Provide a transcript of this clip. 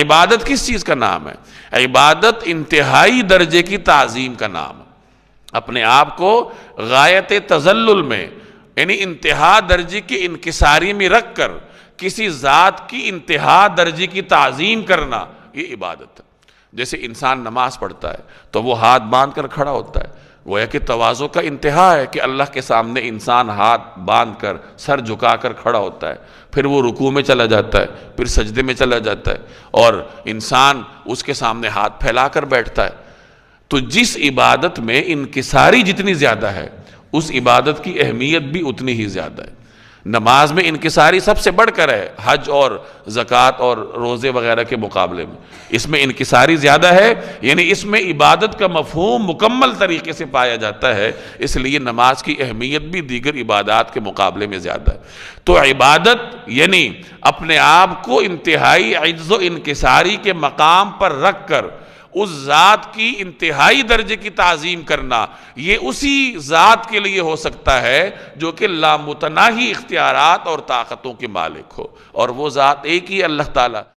عبادت کس چیز کا نام ہے؟ عبادت انتہائی درجے کی تعظیم کا نام ہے۔ اپنے آپ کو غایت تذلل میں، یعنی انتہا درجے کی انکساری میں رکھ کر کسی ذات کی انتہا درجے کی تعظیم کرنا، یہ عبادت ہے۔ جیسے انسان نماز پڑھتا ہے تو وہ ہاتھ باندھ کر کھڑا ہوتا ہے، گویا کہ تواضع کا انتہا ہے کہ اللہ کے سامنے انسان ہاتھ باندھ کر سر جھکا کر کھڑا ہوتا ہے، پھر وہ رکوع میں چلا جاتا ہے، پھر سجدے میں چلا جاتا ہے، اور انسان اس کے سامنے ہاتھ پھیلا کر بیٹھتا ہے۔ تو جس عبادت میں انکساری جتنی زیادہ ہے، اس عبادت کی اہمیت بھی اتنی ہی زیادہ ہے۔ نماز میں انکساری سب سے بڑھ کر ہے، حج اور زکوٰۃ اور روزے وغیرہ کے مقابلے میں اس میں انکساری زیادہ ہے، یعنی اس میں عبادت کا مفہوم مکمل طریقے سے پایا جاتا ہے، اس لیے نماز کی اہمیت بھی دیگر عبادات کے مقابلے میں زیادہ ہے۔ تو عبادت یعنی اپنے آپ کو انتہائی عجز و انکساری کے مقام پر رکھ کر اس ذات کی انتہائی درجے کی تعظیم کرنا، یہ اسی ذات کے لیے ہو سکتا ہے جو کہ لامتناہی اختیارات اور طاقتوں کے مالک ہو، اور وہ ذات ایک ہی اللہ تعالیٰ۔